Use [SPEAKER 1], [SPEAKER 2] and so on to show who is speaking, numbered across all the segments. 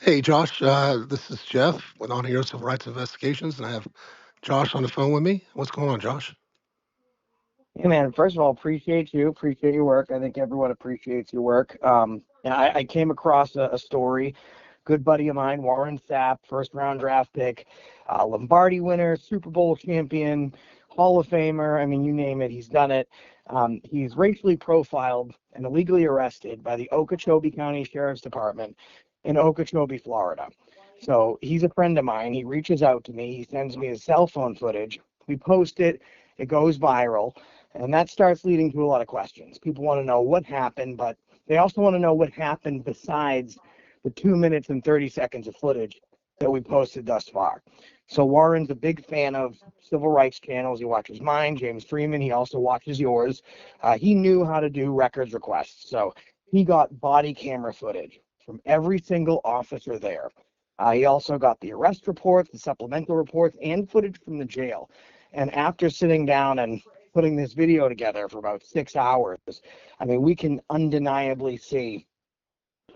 [SPEAKER 1] Hey, Josh, this is Jeff with On Here Civil Rights Investigations, and I have Josh on the phone with me. What's going on, Josh?
[SPEAKER 2] Hey man, first of all, appreciate your work. I think everyone appreciates your work. And I came across a story. Good buddy of mine, Warren Sapp, first round draft pick, Lombardi winner, Super Bowl champion, Hall of Famer. I mean, you name it, he's done it. He's racially profiled and illegally arrested by the Okeechobee County Sheriff's Department in Okeechobee, Florida. So he's a friend of mine. He reaches out to me. He sends me his cell phone footage. We post it. It goes viral. And that starts leading to a lot of questions. People want to know what happened, but they also want to know what happened besides the 2 minutes and 30 seconds of footage that we posted thus far. So Warren's a big fan of civil rights channels. He watches mine, James Freeman. He also watches yours. He knew how to do records requests. So he got body camera footage from every single officer there. He also got the arrest reports, the supplemental reports, and footage from the jail. And after sitting down and putting this video together for about 6 hours, I mean, we can undeniably see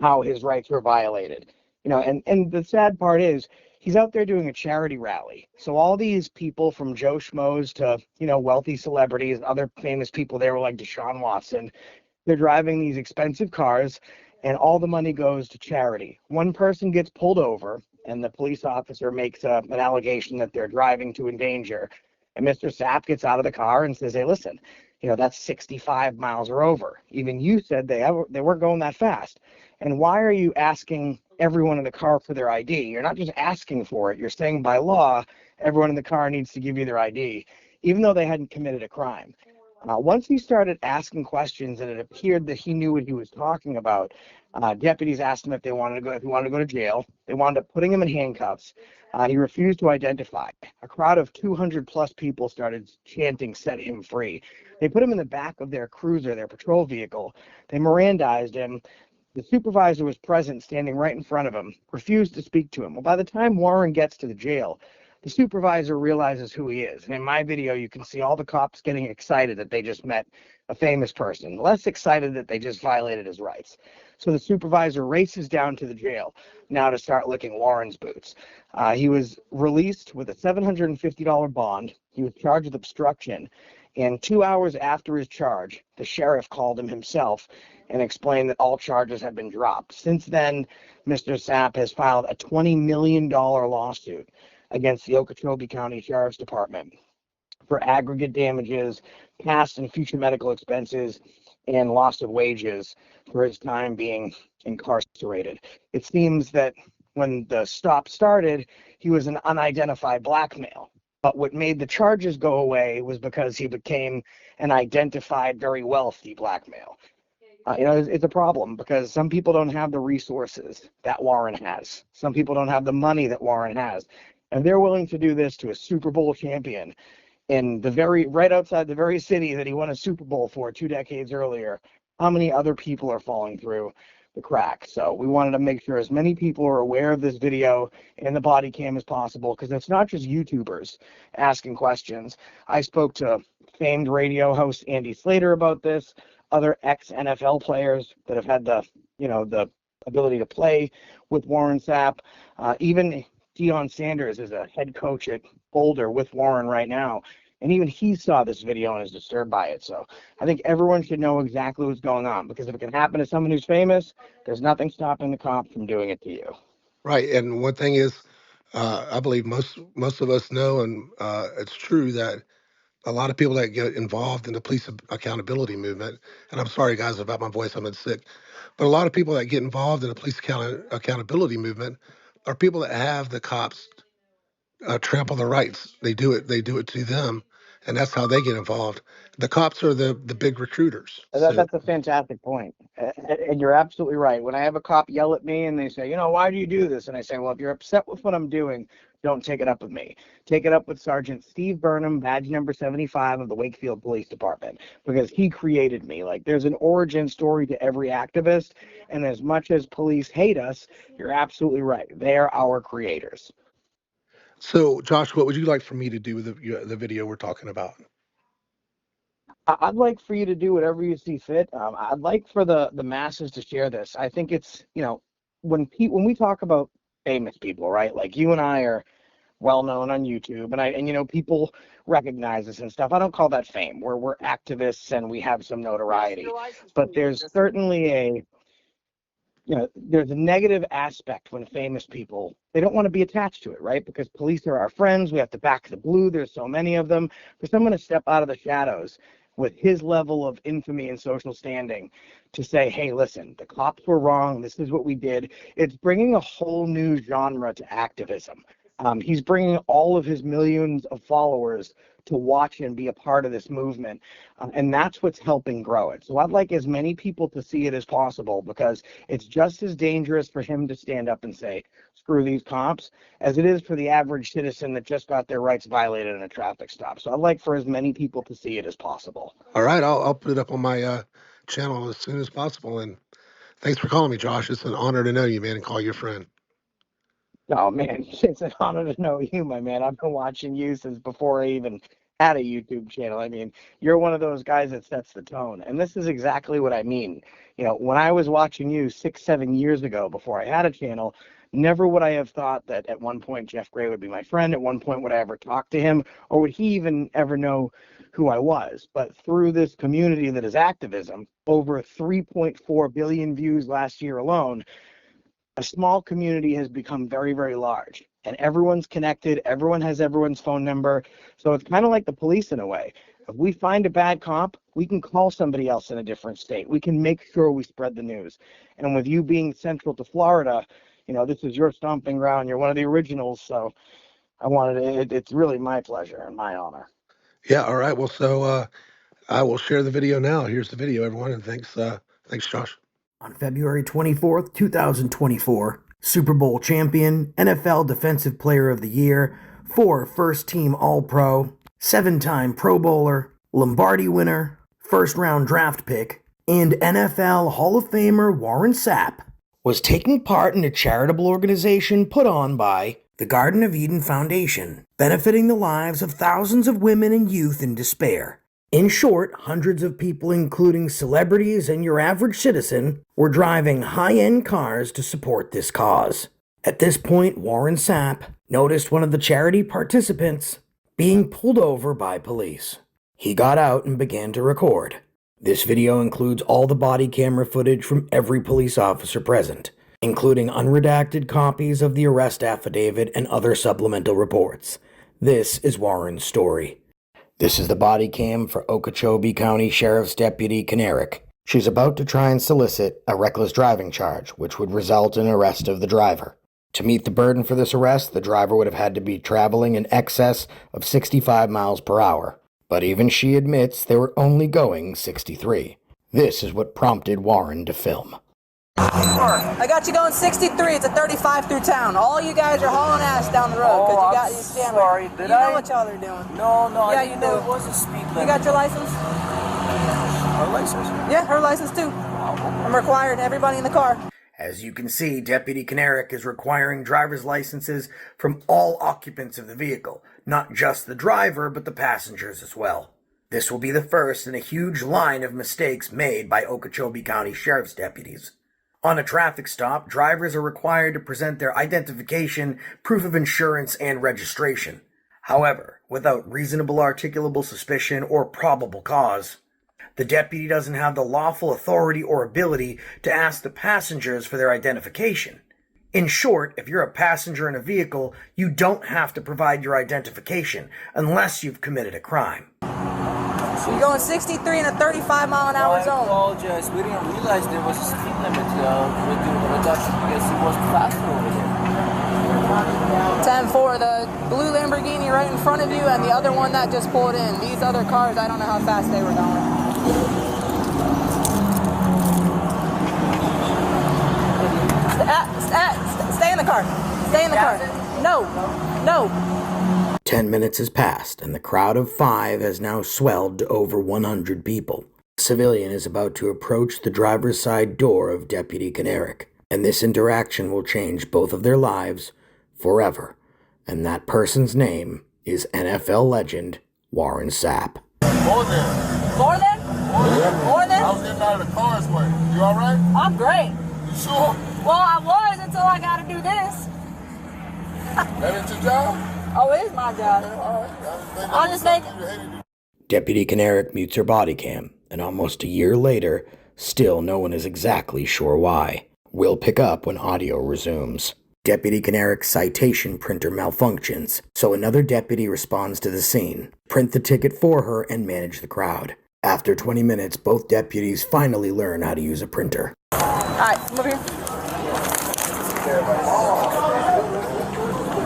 [SPEAKER 2] how his rights were violated. And the sad part is he's out there doing a charity rally. So all these people from Joe Schmoes to, wealthy celebrities, other famous people there were like Deshaun Watson, they're driving these expensive cars and all the money goes to charity. One person gets pulled over and the police officer makes an allegation that they're driving to endanger. And Mr. Sapp gets out of the car and says, hey, listen, that's 65 miles or over. Even you said they weren't going that fast. And why are you asking everyone in the car for their ID? You're not just asking for it. You're saying by law, everyone in the car needs to give you their ID, even though they hadn't committed a crime. Once he started asking questions and it appeared that he knew what he was talking about, deputies asked him if he wanted to go to jail. They wound up putting him in handcuffs. He refused to identify. A crowd of 200 plus people started chanting, set him free. They put him in the back of their cruiser, their patrol vehicle. They Mirandized him. The supervisor was present, standing right in front of him, refused to speak to him. Well, by the time Warren gets to the jail, the supervisor realizes who he is. And in my video, you can see all the cops getting excited that they just met a famous person, less excited that they just violated his rights. So the supervisor races down to the jail now to start licking Warren's boots. He was released with a $750 bond. He was charged with obstruction. And 2 hours after his charge, the sheriff called him himself and explained that all charges had been dropped. Since then, Mr. Sapp has filed a $20 million lawsuit against the Okeechobee County Sheriff's Department for aggregate damages, past and future medical expenses, and loss of wages for his time being incarcerated. It seems that when the stop started, he was an unidentified black male. But what made the charges go away was because he became an identified, very wealthy black male. It's a problem because some people don't have the resources that Warren has. Some people don't have the money that Warren has. And they're willing to do this to a Super Bowl champion in right outside the very city that he won a Super Bowl for 2 decades earlier. How many other people are falling through the cracks? So we wanted to make sure as many people are aware of this video and the body cam as possible, because it's not just YouTubers asking questions. I spoke to famed radio host Andy Slater about this, other ex-NFL players that have had the ability to play with Warren Sapp. Even Deion Sanders is a head coach at Boulder with Warren right now. And even he saw this video and is disturbed by it. So I think everyone should know exactly what's going on, because if it can happen to someone who's famous, there's nothing stopping the cop from doing it to you.
[SPEAKER 1] Right. And one thing is, I believe most of us know, and it's true that a lot of people that get involved in the police accountability movement, and I'm sorry guys about my voice, I'm sick, but a lot of people that get involved in the police accountability movement are people that have the cops trample their rights. They do it. They do it to them, and that's how they get involved. The cops are the big recruiters. So
[SPEAKER 2] That's a fantastic point. And you're absolutely right. When I have a cop yell at me and they say, why do you do this? And I say, well, if you're upset with what I'm doing, don't take it up with me. Take it up with Sergeant Steve Burnham, badge number 75 of the Wakefield Police Department, because he created me. Like, there's an origin story to every activist. And as much as police hate us, you're absolutely right. They are our creators.
[SPEAKER 1] so Josh, what would you like for me to do with the video we're talking about?
[SPEAKER 2] I'd like for you to do whatever you see fit. I'd like for the masses to share this. I think it's, when we talk about famous people, right? Like you and I are well known on YouTube, and people recognize us and stuff. I don't call that fame. We're activists and we have some notoriety. But there's certainly there's a negative aspect when famous people, they don't want to be attached to it, right? Because police are our friends. We have to back the blue. There's so many of them. For someone to step out of the shadows with his level of infamy and social standing to say, hey, listen, the cops were wrong. This is what we did. It's bringing a whole new genre to activism. He's bringing all of his millions of followers to watch and be a part of this movement. And that's what's helping grow it. So I'd like as many people to see it as possible, because it's just as dangerous for him to stand up and say, screw these cops, as it is for the average citizen that just got their rights violated in a traffic stop. So I'd like for as many people to see it as possible.
[SPEAKER 1] All right, I'll put it up on my channel as soon as possible. And thanks for calling me, Josh. It's an honor to know you, man, and call you a friend.
[SPEAKER 2] Oh, man, it's an honor to know you, my man. I've been watching you since before I even had a YouTube channel. I mean, you're one of those guys that sets the tone. And this is exactly what I mean. When I was watching you 6-7 years ago before I had a channel, never would I have thought that at one point Jeff Gray would be my friend. At one point would I ever talk to him, or would he even ever know who I was? But through this community that is activism, over 3.4 billion views last year alone, a small community has become very, very large, and everyone's connected. Everyone has everyone's phone number. So it's kind of like the police in a way. If we find a bad cop, we can call somebody else in a different state. We can make sure we spread the news. And with you being central to Florida, this is your stomping ground. You're one of the originals. So it's really my pleasure and my honor.
[SPEAKER 1] Yeah. All right. Well, so I will share the video now. Here's the video, everyone. And thanks, Josh.
[SPEAKER 3] On February 24th, 2024, Super Bowl champion, NFL Defensive Player of the Year, 4 first-team All-Pro, 7-time Pro Bowler, Lombardi winner, first-round draft pick, and NFL Hall of Famer Warren Sapp was taking part in a charitable organization put on by the Garden of Eden Foundation, benefiting the lives of thousands of women and youth in despair. In short, hundreds of people, including celebrities and your average citizen, were driving high-end cars to support this cause. At this point, Warren Sapp noticed one of the charity participants being pulled over by police. He got out and began to record. This video includes all the body camera footage from every police officer present, including unredacted copies of the arrest affidavit and other supplemental reports. This is Warren's story. This is the body cam for Okeechobee County Sheriff's Deputy Kanarick. She's about to try and solicit a reckless driving charge, which would result in arrest of the driver. To meet the burden for this arrest, the driver would have had to be traveling in excess of 65 miles per hour. But even she admits they were only going 63. This is what prompted Warren to film.
[SPEAKER 4] I got you going 63. It's a 35 through town. All you guys are hauling ass down the road because you got you standing.
[SPEAKER 5] Sorry,
[SPEAKER 4] you know what y'all are doing.
[SPEAKER 5] No,
[SPEAKER 4] yeah,
[SPEAKER 5] I
[SPEAKER 4] you
[SPEAKER 5] didn't
[SPEAKER 4] do.
[SPEAKER 5] know it was a speed limit.
[SPEAKER 4] You got your license?
[SPEAKER 5] Her license?
[SPEAKER 4] Yeah, her license too. I'm required. Everybody in the car.
[SPEAKER 3] As you can see, Deputy Kanarick is requiring driver's licenses from all occupants of the vehicle, not just the driver, but the passengers as well. This will be the first in a huge line of mistakes made by Okeechobee County Sheriff's deputies. On a traffic stop, drivers are required to present their identification, proof of insurance, and registration. However, without reasonable articulable suspicion or probable cause, the deputy doesn't have the lawful authority or ability to ask the passengers for their identification. In short, if you're a passenger in a vehicle, you don't have to provide your identification unless you've committed a crime.
[SPEAKER 4] You're going 63 in a 35 mile an hour zone.
[SPEAKER 5] I apologize. We didn't realize there was a speed limit with the reduction because it was faster over here.
[SPEAKER 4] 10-4, the blue Lamborghini right in front of you and the other one that just pulled in. These other cars, I don't know how fast they were going. Stay in the car. Stay in the car. No.
[SPEAKER 3] 10 minutes has passed, and the crowd of 5 has now swelled to over 100 people. A civilian is about to approach the driver's side door of Deputy Kanarick, and this interaction will change both of their lives forever. And that person's name is NFL legend Warren Sapp.
[SPEAKER 5] More than?
[SPEAKER 4] More than?
[SPEAKER 5] I was getting out of the car's way. You alright?
[SPEAKER 4] I'm great.
[SPEAKER 5] You sure?
[SPEAKER 4] Well, I was until I gotta do this.
[SPEAKER 6] That ain't your job?
[SPEAKER 4] Oh, it is my job. I'll just make...
[SPEAKER 3] Deputy Kanarick mutes her body cam, and almost a year later, still no one is exactly sure why. We'll pick up when audio resumes. Deputy Kanarick's citation printer malfunctions, so another deputy responds to the scene, print the ticket for her, and manage the crowd. After 20 minutes, both deputies finally learn how to use a printer.
[SPEAKER 4] Alright, come over here.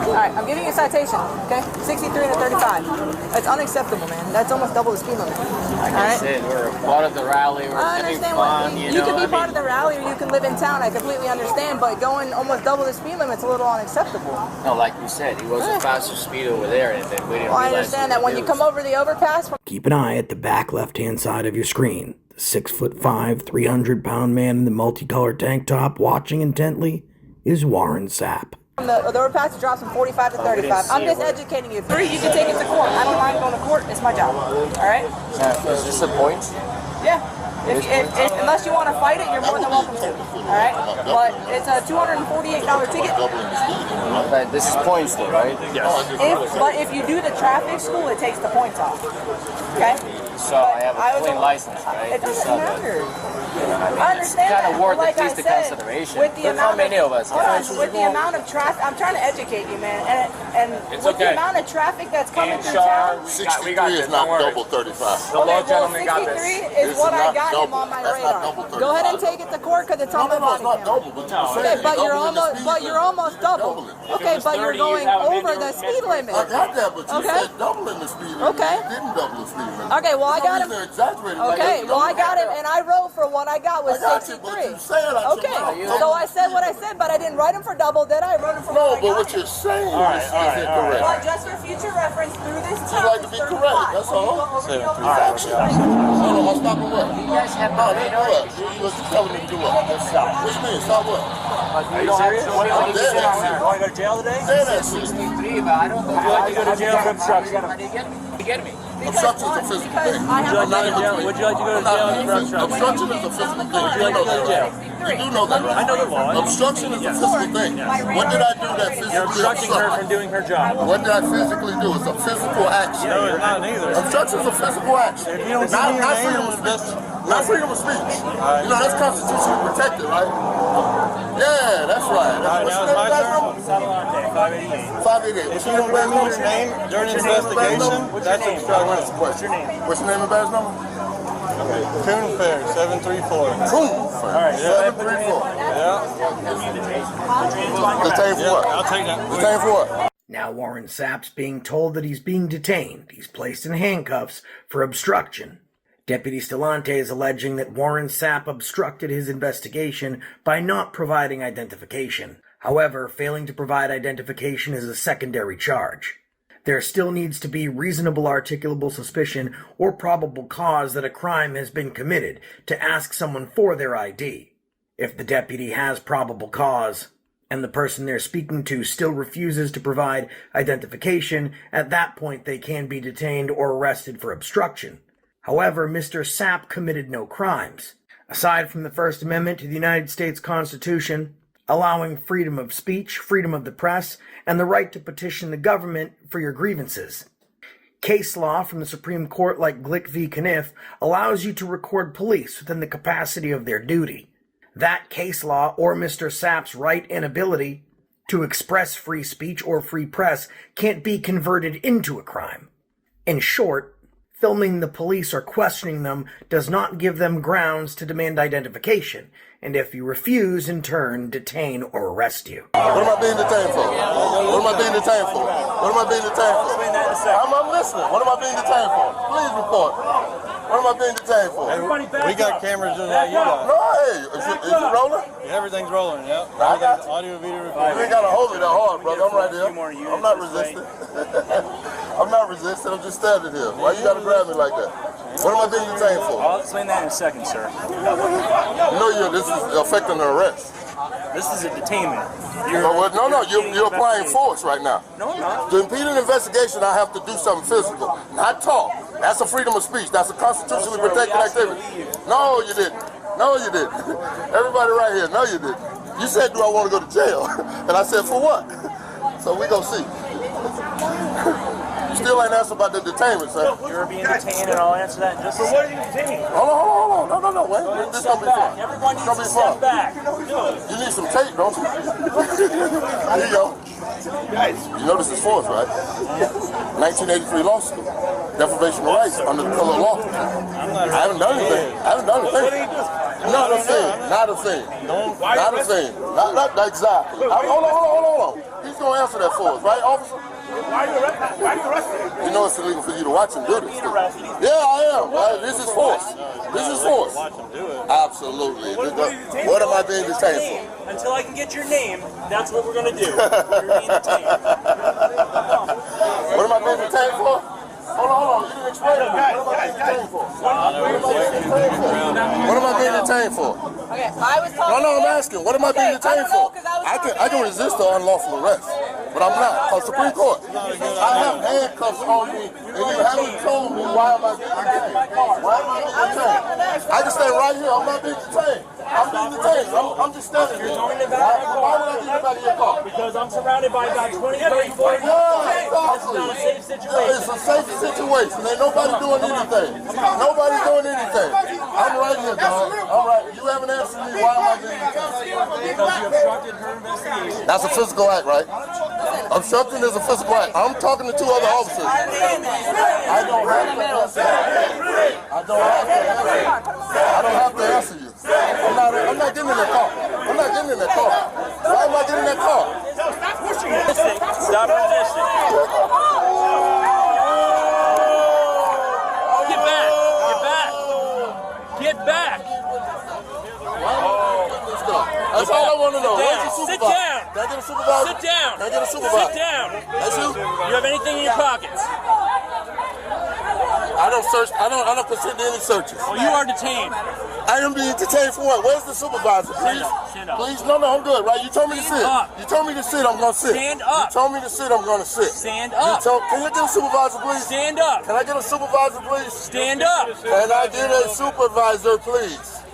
[SPEAKER 4] Alright, I'm giving you a citation, okay? 63 and a 35. That's unacceptable, man. That's almost double the speed limit.
[SPEAKER 5] Like I said, we're part of the rally. We're having fun,
[SPEAKER 4] you can be part of the rally or you can live in town. I completely understand, but going almost double the speed limit is a little unacceptable.
[SPEAKER 5] No, like you said, he was a faster speed over there, and then we didn't
[SPEAKER 4] I understand that when you come over the overpass...
[SPEAKER 3] Keep an eye at the back left-hand side of your screen. The 6'5", 300-pound man in the multicolored tank top watching intently is Warren Sapp.
[SPEAKER 4] The overpass drops from 45 to 35. I'm just educating you. 3, you can take it to court. I don't mind going to court. It's my job. All right?
[SPEAKER 5] Is this a point?
[SPEAKER 4] Yeah. Unless you want to fight it, you're more than welcome to. All right? But it's a $248 ticket.
[SPEAKER 5] But this is points though, right?
[SPEAKER 4] Yes. But if you do the traffic school, it takes the points off. Okay?
[SPEAKER 5] So I have a clean license, right?
[SPEAKER 4] It doesn't matter. I understand
[SPEAKER 5] kind of worth
[SPEAKER 4] like
[SPEAKER 5] at least
[SPEAKER 4] I
[SPEAKER 5] the
[SPEAKER 4] said,
[SPEAKER 5] consideration.
[SPEAKER 4] With the
[SPEAKER 5] But how
[SPEAKER 4] amount
[SPEAKER 5] many of us?
[SPEAKER 4] with the amount of traffic, I'm trying to educate you, man. And with the amount of traffic that's coming through town,
[SPEAKER 6] 63 is not double 35.
[SPEAKER 4] Okay, well, 63 is what I got him on my radar. Go ahead and take it to court because it's on my body camera. Okay, but you're almost double. Okay, but you're going over the speed limit.
[SPEAKER 6] I got that, but you
[SPEAKER 4] Okay.
[SPEAKER 6] said doubling the speed limit.
[SPEAKER 4] Okay.
[SPEAKER 6] You didn't double the speed limit.
[SPEAKER 4] Okay, well I got him.
[SPEAKER 6] They're exaggerating.
[SPEAKER 4] Okay, well I got him, and I wrote for what I got was
[SPEAKER 6] I got you, but
[SPEAKER 4] 63.
[SPEAKER 6] you said I should
[SPEAKER 4] Okay,
[SPEAKER 6] know.
[SPEAKER 4] so I said what I said, but I didn't write him for double, did I? I wrote him for
[SPEAKER 6] No,
[SPEAKER 4] what I
[SPEAKER 6] but
[SPEAKER 4] got.
[SPEAKER 6] what you're saying is incorrect.
[SPEAKER 4] But just for future reference, through this
[SPEAKER 6] You'd
[SPEAKER 4] town,
[SPEAKER 6] like to be correct, that's all. Factual. So I'm stopping what?
[SPEAKER 5] You guys have
[SPEAKER 6] No, that's what? You was telling me to do what? What you mean? Stop what?
[SPEAKER 5] Are you serious?
[SPEAKER 6] I'm dead ass serious.
[SPEAKER 7] Want to go to jail today?
[SPEAKER 6] Dead ass serious.
[SPEAKER 5] 63, but I don't know.
[SPEAKER 7] Would you like to go to jail for obstruction?
[SPEAKER 5] How do you get me? You get me?
[SPEAKER 6] Obstruction's a physical thing.
[SPEAKER 7] Would you like to go to jail for obstruction?
[SPEAKER 6] Obstruction is a physical thing.
[SPEAKER 7] Would you like to go to jail?
[SPEAKER 6] You do know that, right?
[SPEAKER 7] I know the law.
[SPEAKER 6] Obstruction is a physical thing. What did I do that physically
[SPEAKER 7] You're obstructing her from doing her job.
[SPEAKER 6] What did I physically do? It's a physical action.
[SPEAKER 7] No, it's not either.
[SPEAKER 6] Obstruction is a physical action.
[SPEAKER 7] If you don't
[SPEAKER 6] Not
[SPEAKER 7] see your name,
[SPEAKER 6] freedom of speech. Not freedom of speech. You know, that's constitutionally protected, right? Yeah, that's right.
[SPEAKER 7] All right,
[SPEAKER 6] What's
[SPEAKER 7] now
[SPEAKER 6] the
[SPEAKER 7] it's my
[SPEAKER 6] name of that
[SPEAKER 7] turn.
[SPEAKER 6] number?
[SPEAKER 7] Salante, 588.
[SPEAKER 6] 588.
[SPEAKER 7] If you don't remember your name during the investigation, that's obstruction.
[SPEAKER 6] What's your name? What's the name of badge number?
[SPEAKER 7] Coon Fair, 734.
[SPEAKER 6] Coon. All right, 734.
[SPEAKER 7] Yeah.
[SPEAKER 6] Detain for what?
[SPEAKER 7] I'll take that.
[SPEAKER 6] Detain for what?
[SPEAKER 3] Now Warren Sapp's being told that he's being detained. He's placed in handcuffs for obstruction. Deputy Stalante is alleging that Warren Sapp obstructed his investigation by not providing identification. However, failing to provide identification is a secondary charge. There still needs to be reasonable articulable suspicion or probable cause that a crime has been committed to ask someone for their ID. If the deputy has probable cause, and the person they're speaking to still refuses to provide identification, at that point they can be detained or arrested for obstruction. However, Mr. Sapp committed no crimes. Aside from the First Amendment to the United States Constitution, allowing freedom of speech, freedom of the press, and the right to petition the government for your grievances. Case law from the Supreme Court like Glick v. Kniff allows you to record police within the capacity of their duty. That case law, or Mr. Sapp's right and ability to express free speech or free press, can't be converted into a crime. In short, filming the police or questioning them does not give them grounds to demand identification, and if you refuse, in turn, detain or arrest you.
[SPEAKER 6] What am I being detained for? What am I being detained for? What am I being detained for? I'm listening. What am I being detained for? Please report. What am I being detained for?
[SPEAKER 7] We got cameras just like you got.
[SPEAKER 6] No, hey, is it rolling?
[SPEAKER 7] Everything's rolling, yeah.
[SPEAKER 6] I got you.
[SPEAKER 7] Audio, video,
[SPEAKER 6] You
[SPEAKER 7] recording.
[SPEAKER 6] ain't gotta hold me that hard, brother. I'm right here. I'm not resisting. I'm not resisting. I'm just standing here. Why you gotta grab me like that? What am I being detained for?
[SPEAKER 8] I'll explain that in a second, sir.
[SPEAKER 6] You know this is affecting an arrest.
[SPEAKER 8] This is a detainment.
[SPEAKER 6] You're applying force right now.
[SPEAKER 8] No, I'm not.
[SPEAKER 6] To impede an investigation, I have to do something physical, not talk. That's a freedom of speech. That's a constitutionally protected activity. No, you didn't. No, you didn't. Everybody right here, no, you didn't. You said, do I want to go to jail? And I said, for what? So we gonna see. You still ain't answer about the detainment, sir.
[SPEAKER 8] You're being detained, and I'll answer that in just a second. What are you detaining?
[SPEAKER 6] Hold on. No. Wait. This gonna be fun.
[SPEAKER 8] Everyone needs to step back.
[SPEAKER 6] You need some tape, don't you? Here you go. You know this is force, right? 1983 law school. Deprivation of rights under the color of law. I haven't done anything. Not a thing. Not exactly. Hold on. He's gonna answer that for us, right, officer?
[SPEAKER 7] Why are you arresting him?
[SPEAKER 6] You know it's illegal for you to watch him do this. Yeah, I am. This is force.
[SPEAKER 7] Watch him do it.
[SPEAKER 6] Absolutely. What am I being detained for?
[SPEAKER 8] Until I can get your name, that's what we're going to do. You're being detained.
[SPEAKER 6] What am I being detained for? Hold on. You didn't explain it. What am I being detained for? What am I being detained for?
[SPEAKER 4] Okay, I was talking.
[SPEAKER 6] No, I'm asking. What am I being detained for? I can resist the unlawful arrest, but I'm not. Because Supreme Court, I have handcuffs on me, and you haven't told me why am I being detained. Why am I being detained? I can stay right here. I'm not being detained. I'm being detained. I'm just standing here. Why would I get out of your car?
[SPEAKER 8] Because I'm surrounded by about 20, 30, 40 people. It's not a safe situation.
[SPEAKER 6] It's a safe situation. Ain't nobody doing anything. Nobody's doing anything. I'm right here, dog. All right. You haven't answered me. Why am I being detained?
[SPEAKER 8] Because you obstructed her investigation.
[SPEAKER 6] That's a physical act, right? Obstructing is a physical act. I'm talking to two other officers. I don't have to answer you. I don't have to answer you. I'm not getting in that car. Why am I getting in that car?
[SPEAKER 7] Stop pushing it.
[SPEAKER 8] Stop resisting. Get back.
[SPEAKER 6] That's all I want to know. Where's the supervisor?
[SPEAKER 8] Sit down.
[SPEAKER 6] Can I get a supervisor?
[SPEAKER 8] Sit down.
[SPEAKER 6] Can I get a supervisor?
[SPEAKER 8] Sit down.
[SPEAKER 6] That's you?
[SPEAKER 8] You have anything in your pockets?
[SPEAKER 6] I don't consent to any searches.
[SPEAKER 8] Well, you are detained.
[SPEAKER 6] I am being detained for what? Where's the supervisor? Please?
[SPEAKER 8] Stand up.
[SPEAKER 6] Please? No, I'm good, right? You told me to sit. You told me to sit, I'm going to sit.
[SPEAKER 8] Stand up.
[SPEAKER 6] You told me to sit, I'm going to sit.
[SPEAKER 8] Stand up.
[SPEAKER 6] Can you get a supervisor, please?
[SPEAKER 8] Stand up.
[SPEAKER 6] Can I get a supervisor, please?
[SPEAKER 8] Stand up.
[SPEAKER 6] Can I get a supervisor, please?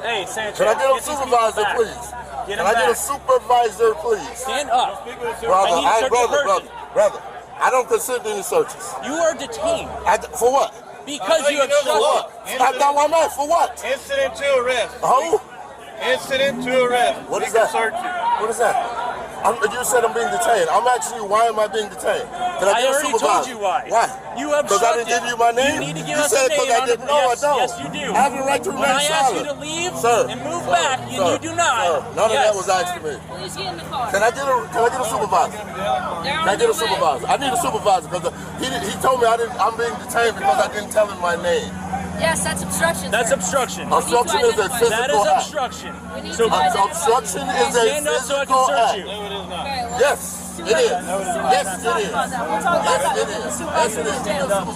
[SPEAKER 8] Hey, Sanchez.
[SPEAKER 6] Can I get a supervisor, please? Can I get a supervisor, please?
[SPEAKER 8] Stand up.
[SPEAKER 6] Brother, I don't consent to any searches.
[SPEAKER 8] You are detained.
[SPEAKER 6] For what?
[SPEAKER 8] Because you obstructed.
[SPEAKER 6] For what?
[SPEAKER 7] Incident to arrest.
[SPEAKER 6] Who?
[SPEAKER 7] Incident to arrest.
[SPEAKER 6] What is that? What is that? You said I'm being detained. I'm asking you, why am I being detained?
[SPEAKER 8] I already told you why.
[SPEAKER 6] Why?
[SPEAKER 8] You obstructed.
[SPEAKER 6] Because I didn't give you my name?
[SPEAKER 8] You need to give us a name.
[SPEAKER 6] I didn't. No, I don't.
[SPEAKER 8] Yes, you do.
[SPEAKER 6] I have the right to remain silent.
[SPEAKER 8] When I asked you to leave and move back, and you do not.
[SPEAKER 6] None of that was asked to me.
[SPEAKER 9] Please get in the car.
[SPEAKER 6] Can I get a supervisor? Can I get a supervisor? I need a supervisor because he told me I'm being detained because I didn't tell him my name.
[SPEAKER 9] Yes, that's obstruction.
[SPEAKER 8] That's obstruction.
[SPEAKER 6] Obstruction is a physical act.
[SPEAKER 8] That is obstruction.
[SPEAKER 6] Obstruction is a
[SPEAKER 8] stand up so I can search you.
[SPEAKER 6] Yes, it is. Yes, it is. Yes, it is.
[SPEAKER 8] Stand up.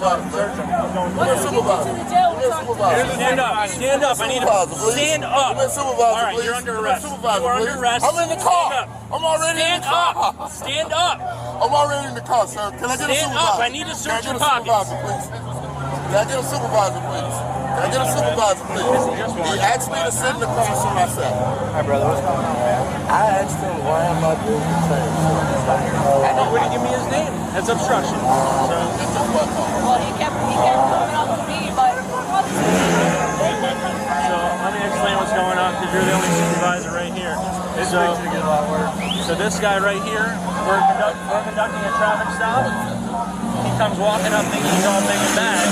[SPEAKER 8] Stand up. I need to stand up. All right, you're under arrest. You are under arrest.
[SPEAKER 6] I'm in the car. I'm already in the car.
[SPEAKER 8] Stand up.
[SPEAKER 6] I'm already in the car, sir. Can I get a supervisor?
[SPEAKER 8] Stand up. I need to search your pockets.
[SPEAKER 6] Can I get a supervisor, please? Can I get a supervisor, please? He asked me to sit in the car, so I sat.
[SPEAKER 5] Hi, brother. What's going on, man?
[SPEAKER 6] I asked him, why am I being detained?
[SPEAKER 8] I know. Wouldn't give me his name. That's obstruction.
[SPEAKER 9] Well, he kept coming up to me, but.
[SPEAKER 8] So let me explain what's going on because you're the only supervisor right here. So this guy right here, we're conducting a traffic stop. He comes walking up thinking he's all big and bad.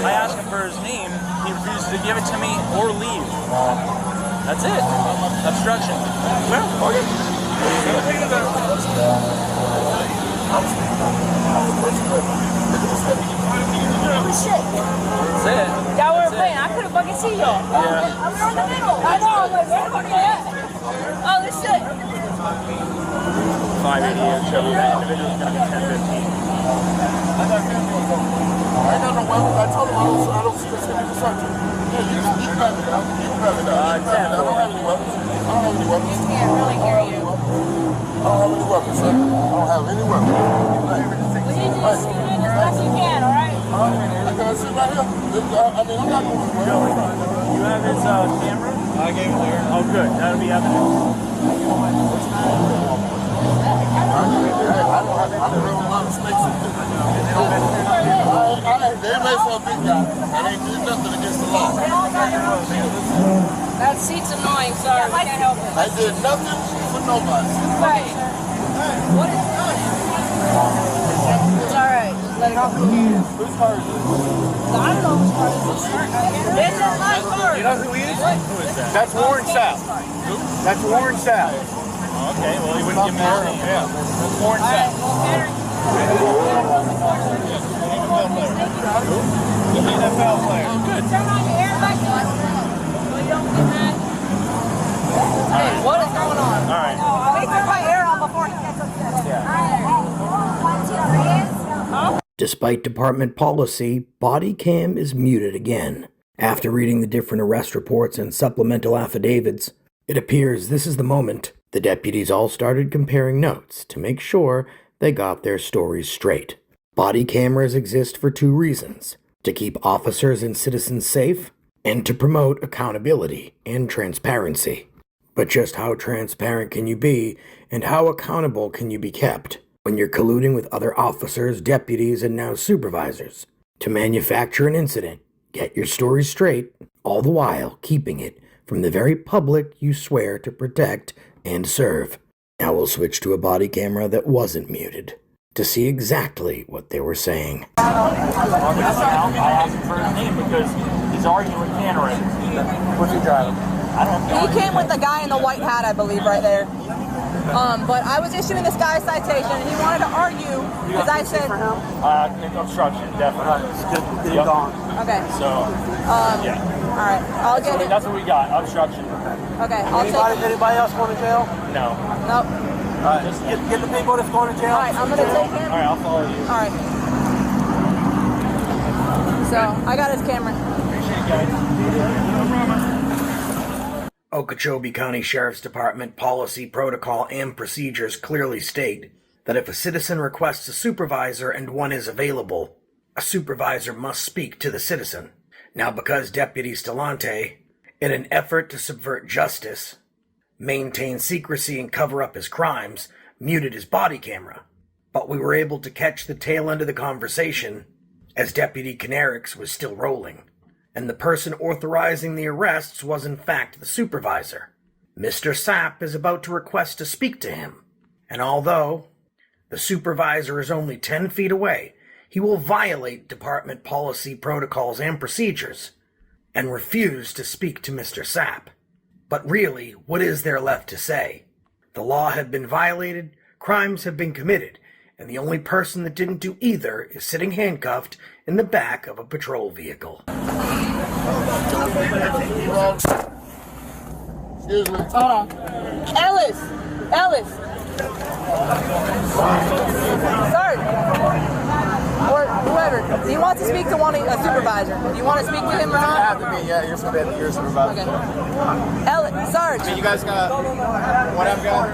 [SPEAKER 8] I ask him for his name. He refuses to give it to me or leave. That's it. Obstruction. Well, okay.
[SPEAKER 9] Holy shit.
[SPEAKER 8] That's it.
[SPEAKER 9] Y'all weren't playing. I couldn't fucking see y'all.
[SPEAKER 8] Yeah.
[SPEAKER 9] I'm in the middle. I know. I'm like, where the fuck are you at? Oh, this shit.
[SPEAKER 8] 580 Okeechobee. That individual's going to be 1015.
[SPEAKER 6] I ain't got no weapons. I told him I don't consider the search. Yeah, you grab it out. You grab it out. I don't have any weapons. I don't have any weapons.
[SPEAKER 9] I can't really hear you.
[SPEAKER 6] I don't have any weapons, sir. I don't have any weapons.
[SPEAKER 9] We need you to sit in as best you can, alright?
[SPEAKER 6] Can I sit right here? I mean, I'm not going to.
[SPEAKER 8] You have his camera?
[SPEAKER 7] I gave it there.
[SPEAKER 8] Oh, good. That'll be evidence.
[SPEAKER 6] They made for a big guy, and they did nothing against the law.
[SPEAKER 9] That seat's annoying, sorry. I can't help it.
[SPEAKER 6] I did nothing for nobody.
[SPEAKER 9] Right. What is it? It's alright. Just let it go.
[SPEAKER 6] Whose car is this?
[SPEAKER 9] I don't know whose car this is. This is my car.
[SPEAKER 7] You know who he is?
[SPEAKER 8] Who is that?
[SPEAKER 7] That's Warren Sapp. Who? That's Warren Sapp.
[SPEAKER 8] Okay, well, he wouldn't give me his name.
[SPEAKER 7] Yeah, that's Warren Sapp. The NFL player.
[SPEAKER 8] Oh, good.
[SPEAKER 9] Turn on your air back on. So you don't get mad. Hey, what is going on?
[SPEAKER 8] All right.
[SPEAKER 9] Let me turn my air on before he gets upset.
[SPEAKER 8] Yeah.
[SPEAKER 3] Despite department policy, body cam is muted again. After reading the different arrest reports and supplemental affidavits, it appears this is the moment the deputies all started comparing notes to make sure they got their stories straight. Body cameras exist for two reasons: to keep officers and citizens safe, and to promote accountability and transparency. But just how transparent can you be, and how accountable can you be kept when you're colluding with other officers, deputies, and now supervisors to manufacture an incident, get your story straight, all the while keeping it from the very public you swear to protect and serve? Now we'll switch to a body camera that wasn't muted to see exactly what they were saying.
[SPEAKER 8] I asked him for his name because he's arguing with Ken already.
[SPEAKER 7] What's he driving?
[SPEAKER 8] I don't know.
[SPEAKER 4] He came with the guy in the white hat, I believe, right there. But I was issuing this guy a citation, and he wanted to argue because I said,
[SPEAKER 8] Obstruction, definitely.
[SPEAKER 7] Get him gone.
[SPEAKER 4] okay,
[SPEAKER 8] So, yeah.
[SPEAKER 4] all right, I'll get it.
[SPEAKER 8] That's what we got. Obstruction.
[SPEAKER 4] Okay, I'll take it.
[SPEAKER 7] Anybody else going to jail?
[SPEAKER 8] No.
[SPEAKER 4] Nope.
[SPEAKER 7] All right, get the people that's going to jail.
[SPEAKER 4] All right, I'm gonna take him.
[SPEAKER 8] All right, I'll follow you.
[SPEAKER 4] All right. So I got his camera.
[SPEAKER 8] Appreciate it, guys.
[SPEAKER 3] Okeechobee County Sheriff's Department policy, protocol, and procedures clearly state that if a citizen requests a supervisor and one is available, a supervisor must speak to the citizen. Now, because Deputy Stalante, in an effort to subvert justice, maintain secrecy and cover up his crimes, muted his body camera, but we were able to catch the tail end of the conversation as Deputy Canarix was still rolling, and the person authorizing the arrests was in fact the supervisor. Mr. Sapp is about to request to speak to him, and although the supervisor is only 10 feet away, he will violate department policy, protocols, and procedures and refuse to speak to Mr. Sapp. But really, what is there left to say? The law had been violated, crimes have been committed, and the only person that didn't do either is sitting handcuffed in the back of a patrol vehicle.
[SPEAKER 6] Excuse me.
[SPEAKER 4] Hold on. Ellis! Sorry. Or whoever. Do you want to speak to a supervisor? Do you want to speak to him or
[SPEAKER 7] I
[SPEAKER 4] not?
[SPEAKER 7] have to be, yeah, you're supervisor.
[SPEAKER 4] Okay. Ellis, Sarge.
[SPEAKER 7] You guys got what I've got?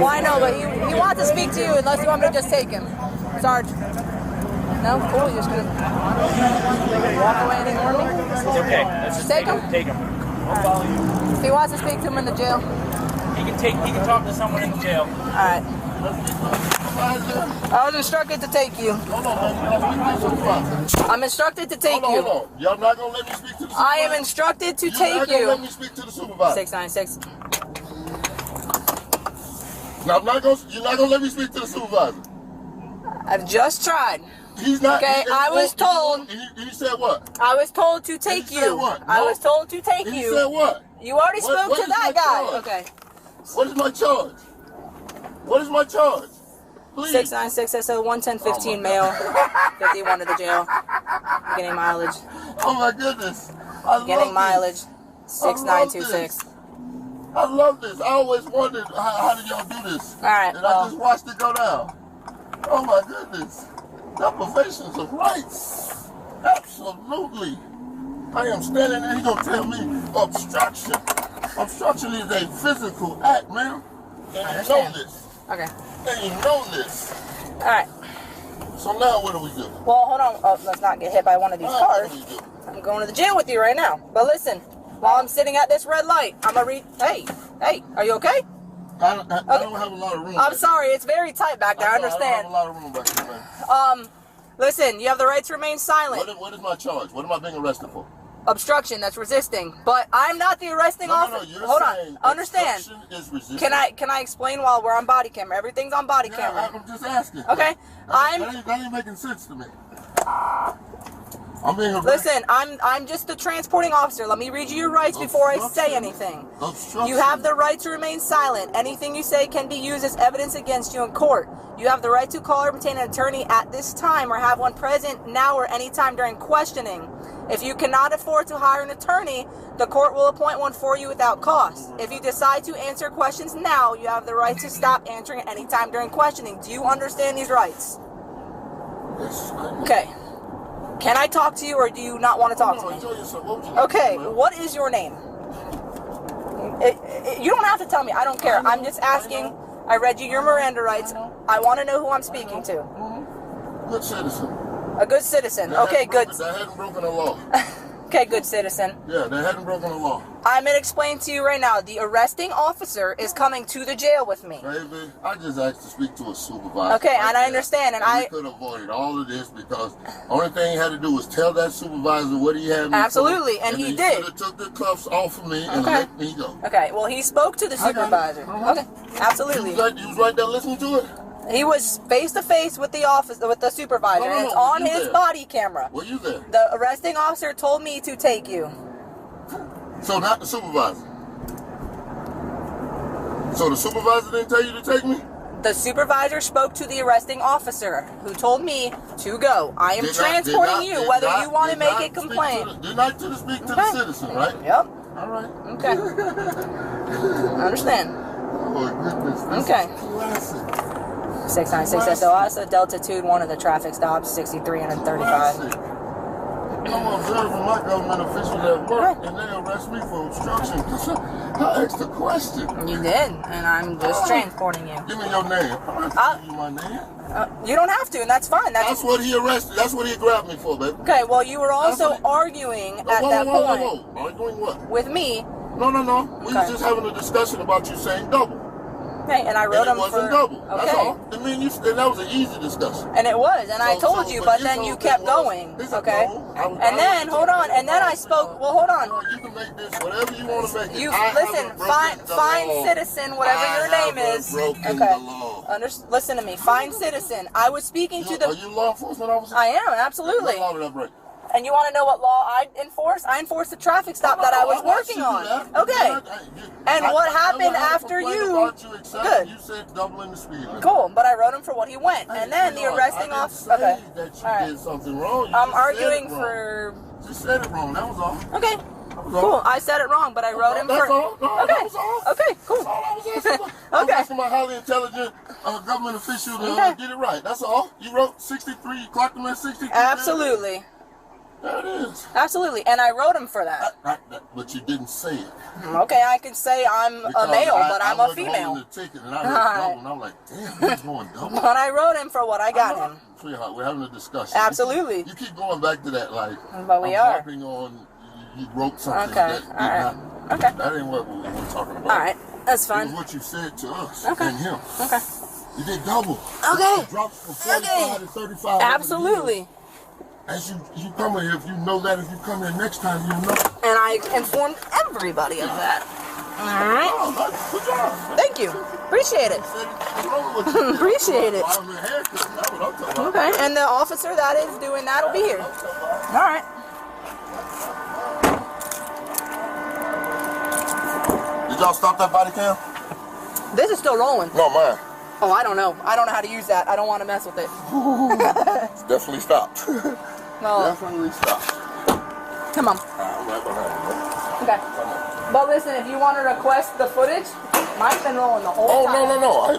[SPEAKER 4] Well, I know, but he wants to speak to you unless you want me to just take him. Sarge. No? Cool, you're just going to walk away and ignore me?
[SPEAKER 8] It's okay. Let's just
[SPEAKER 4] Take him?
[SPEAKER 8] Take him. I'll follow you.
[SPEAKER 4] If he wants to speak to him in the jail.
[SPEAKER 8] He can talk to someone in the jail.
[SPEAKER 4] Alright. I was instructed to take you.
[SPEAKER 6] Hold on, man.
[SPEAKER 4] I'm instructed to take you.
[SPEAKER 6] Hold on. Y'all not gonna let me speak to the supervisor?
[SPEAKER 4] I am instructed to
[SPEAKER 6] You're
[SPEAKER 4] take
[SPEAKER 6] not gonna
[SPEAKER 4] you.
[SPEAKER 6] let me speak to the supervisor.
[SPEAKER 4] 696.
[SPEAKER 6] Now, you're not gonna let me speak to the supervisor.
[SPEAKER 4] I've just tried.
[SPEAKER 6] He's not.
[SPEAKER 4] Okay, I was told.
[SPEAKER 6] And you said what?
[SPEAKER 4] I was told to take
[SPEAKER 6] And you said
[SPEAKER 4] you.
[SPEAKER 6] what?
[SPEAKER 4] I
[SPEAKER 6] No.
[SPEAKER 4] was told to take
[SPEAKER 6] And
[SPEAKER 4] you.
[SPEAKER 6] you said what?
[SPEAKER 4] You already
[SPEAKER 6] What-
[SPEAKER 4] spoke
[SPEAKER 6] what
[SPEAKER 4] to
[SPEAKER 6] is
[SPEAKER 4] that
[SPEAKER 6] my
[SPEAKER 4] guy.
[SPEAKER 6] charge?
[SPEAKER 4] Okay.
[SPEAKER 6] What is my charge? What is my charge? Please.
[SPEAKER 4] 696 SO 11015 male. 51 to the jail. Getting mileage.
[SPEAKER 6] Oh my goodness. I
[SPEAKER 4] Getting
[SPEAKER 6] love
[SPEAKER 4] mileage.
[SPEAKER 6] this.
[SPEAKER 4] 6926.
[SPEAKER 6] I love this. I always wondered how did y'all do this?
[SPEAKER 4] Alright,
[SPEAKER 6] And
[SPEAKER 4] well.
[SPEAKER 6] I just watched it go down. Oh my goodness. Deprivations of rights. Absolutely. I am standing there, he's gonna tell me obstruction. Obstruction is a physical act, man. And you know this.
[SPEAKER 4] Okay.
[SPEAKER 6] And you know this.
[SPEAKER 4] Alright.
[SPEAKER 6] So now what do we do?
[SPEAKER 4] Well, hold on. Oh, let's not get hit by one of these
[SPEAKER 6] Now
[SPEAKER 4] cars.
[SPEAKER 6] what do we do?
[SPEAKER 4] I'm going to the jail with you right now. But listen, while I'm sitting at this red light, I'm gonna read. Hey, Hey, are you okay?
[SPEAKER 6] I don't have a lot of room.
[SPEAKER 4] I'm sorry, it's very tight back there. I understand.
[SPEAKER 6] I don't have a lot of room back there, man.
[SPEAKER 4] Listen, you have the right to remain silent.
[SPEAKER 6] What is my charge? What am I being arrested for?
[SPEAKER 4] Obstruction, that's resisting. But I'm not the arresting officer.
[SPEAKER 6] No,
[SPEAKER 4] hold on. Understand.
[SPEAKER 6] Is resisting.
[SPEAKER 4] Can I explain while we're on body camera? Everything's on body camera.
[SPEAKER 6] I'm just asking.
[SPEAKER 4] Okay.
[SPEAKER 6] That ain't making sense to me. I'm being arrested.
[SPEAKER 4] Listen, I'm just the transporting officer. Let me read you your rights before I say anything. You have the right to remain silent. Anything you say can be used as evidence against you in court. You have the right to call or obtain an attorney at this time or have one present now or any time during questioning. If you cannot afford to hire an attorney, the court will appoint one for you without cost. If you decide to answer questions now, you have the right to stop answering at any time during questioning. Do you understand these rights?
[SPEAKER 6] Yes.
[SPEAKER 4] Okay. Can I talk to you or do you not want to talk to me? Okay, what is your name? You don't have to tell me. I don't care. I'm just asking. I read you your Miranda rights. I want to know who I'm speaking to.
[SPEAKER 6] Good citizen.
[SPEAKER 4] A good citizen. Okay, good.
[SPEAKER 6] That hadn't broken the law.
[SPEAKER 4] Okay, good citizen.
[SPEAKER 6] Yeah, they hadn't broken the law.
[SPEAKER 4] I'm going to explain to you right now. The arresting officer is coming to the jail with me.
[SPEAKER 6] Baby, I just asked to speak to a supervisor.
[SPEAKER 4] Okay, and I understand. And
[SPEAKER 6] we could have avoided all of this because the only thing he had to do was tell that supervisor what he had me
[SPEAKER 4] Absolutely,
[SPEAKER 6] for,
[SPEAKER 4] and he did.
[SPEAKER 6] He should have took the cuffs off of me and let me go.
[SPEAKER 4] Okay, well, he spoke to the supervisor. Okay, absolutely.
[SPEAKER 6] You was right there listening to it?
[SPEAKER 4] He was face to face with the supervisor, and it's on his body camera.
[SPEAKER 6] Were you there?
[SPEAKER 4] The arresting officer told me to take you.
[SPEAKER 6] So not the supervisor. So the supervisor didn't tell you to take me?
[SPEAKER 4] The supervisor spoke to the arresting officer, who told me to go. I am transporting you, whether you want to make a complaint.
[SPEAKER 6] Did not speak to the citizen, right?
[SPEAKER 4] Yep.
[SPEAKER 6] All right.
[SPEAKER 4] Okay. I understand.
[SPEAKER 6] Oh goodness.
[SPEAKER 4] Okay. 696 SOS, Deltitude, one of the traffic stops, 63 and 35.
[SPEAKER 6] I'm observing my government officials at work, and they arrest me for obstruction. I asked a question.
[SPEAKER 4] You did, and I'm just transporting you.
[SPEAKER 6] Give me your name. I'll give you my name.
[SPEAKER 4] You don't have to, and that's fine.
[SPEAKER 6] That's what he arrested. That's what he grabbed me for, baby.
[SPEAKER 4] Okay, well, you were also arguing at that point.
[SPEAKER 6] Arguing what?
[SPEAKER 4] With me.
[SPEAKER 6] No. We were just having a discussion about you saying double.
[SPEAKER 4] Okay, and I wrote him
[SPEAKER 6] for... It wasn't double.
[SPEAKER 4] Okay.
[SPEAKER 6] That's all. I mean, that was an easy discussion.
[SPEAKER 4] And it was, and I told you, but then you kept going. Okay? And then, hold on, and then I spoke, well, hold on.
[SPEAKER 6] You can make this whatever you want to make it.
[SPEAKER 4] Listen, fine citizen, whatever your name is. Okay. Listen to me, fine citizen. I was speaking to the...
[SPEAKER 6] Are you a law enforcement officer?
[SPEAKER 4] I am, absolutely.
[SPEAKER 6] What law did I break?
[SPEAKER 4] And you want to know what law I enforce? I enforced the traffic stop that I was working on. Okay. And what happened after you? Good.
[SPEAKER 6] You said doubling the speed.
[SPEAKER 4] Cool, but I wrote him for what he went. And then the arresting officer. Okay.
[SPEAKER 6] That you did something wrong.
[SPEAKER 4] I'm arguing for.
[SPEAKER 6] Just said it wrong. That was all.
[SPEAKER 4] Okay. Cool. I said it wrong, but I wrote him for.
[SPEAKER 6] That's all. No,
[SPEAKER 4] okay.
[SPEAKER 6] That was all.
[SPEAKER 4] Okay. Cool.
[SPEAKER 6] That's all I was asking. I was asking my highly intelligent government official to get it right. That's all. You wrote 63. You clocked him at 63.
[SPEAKER 4] Absolutely.
[SPEAKER 6] There it is.
[SPEAKER 4] Absolutely, and I wrote him for that.
[SPEAKER 6] But you didn't say it.
[SPEAKER 4] Okay, I can say I'm a male, but I'm a female.
[SPEAKER 6] The ticket and I heard double, and I'm like, damn, he's going double.
[SPEAKER 4] But I wrote him for what I got him.
[SPEAKER 6] Sweetheart, we're having a discussion.
[SPEAKER 4] Absolutely.
[SPEAKER 6] You keep going back to that, like,
[SPEAKER 4] but we are.
[SPEAKER 6] Harping on, you wrote something
[SPEAKER 4] that
[SPEAKER 6] did not.
[SPEAKER 4] Okay.
[SPEAKER 6] That ain't what we were talking about.
[SPEAKER 4] All right, that's fine.
[SPEAKER 6] It was what you said to us
[SPEAKER 4] and
[SPEAKER 6] him.
[SPEAKER 4] Okay.
[SPEAKER 6] You did double.
[SPEAKER 4] Okay.
[SPEAKER 6] You dropped from 45 to 35.
[SPEAKER 4] Absolutely.
[SPEAKER 6] As you come here, if you know that, if you come here next time, you know.
[SPEAKER 4] And I informed everybody of that. All right.
[SPEAKER 6] Oh, good job.
[SPEAKER 4] Thank you. Appreciate it. Appreciate it. Okay, and the officer that is doing that will be here. All right.
[SPEAKER 6] Did y'all stop that body cam?
[SPEAKER 4] This is still rolling.
[SPEAKER 6] No, mine.
[SPEAKER 4] Oh, I don't know. I don't know how to use that. I don't want to mess with it.
[SPEAKER 6] It's definitely stopped.
[SPEAKER 4] No.
[SPEAKER 6] Definitely stopped.
[SPEAKER 4] Come on.
[SPEAKER 6] I'm right behind you.
[SPEAKER 4] Okay. But listen, if you want to request the footage, mine's been rolling the whole time.
[SPEAKER 6] No.
[SPEAKER 4] No,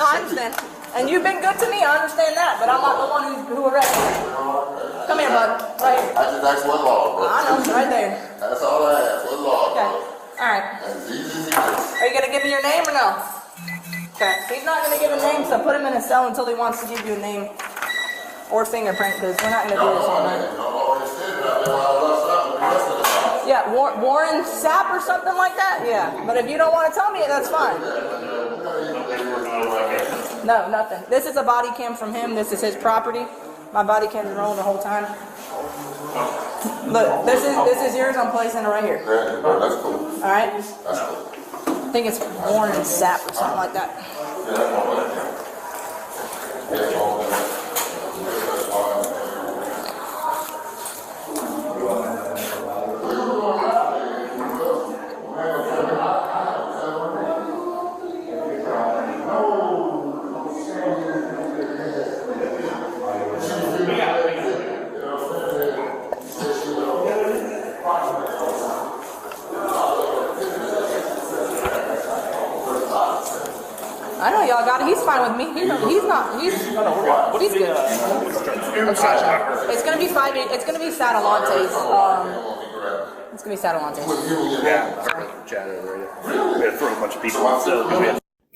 [SPEAKER 4] I understand. And you've been good to me. I understand that. But I'm not the one who arrested you. Come here, bud. Right here.
[SPEAKER 6] I just asked what law, bro.
[SPEAKER 4] I know. Right there.
[SPEAKER 6] That's all I asked. What law,
[SPEAKER 4] okay.
[SPEAKER 6] Bro?
[SPEAKER 4] All right.
[SPEAKER 6] As easy as it is.
[SPEAKER 4] Are you going to give me your name or no? Okay. He's not going to give a name, so put him in a cell until he wants to give you a name or fingerprint, because we're not going to do this all night. Yeah, Warren Sapp or something like that? Yeah, but if you don't want to tell me it, that's fine. No, nothing. This is a body cam from him. This is his property. My body cam's rolling the whole time. Look, this is yours. I'm placing it right here.
[SPEAKER 6] Yeah, that's cool.
[SPEAKER 4] All right?
[SPEAKER 6] That's cool.
[SPEAKER 4] I think it's Warren Sapp or something like that. I know y'all got it. He's fine with me. He's good. It's gonna be 5. It's gonna be Satalante's. It's gonna be Satalante's.
[SPEAKER 10] Yeah, I heard chatting already. We had to throw a bunch of people off still.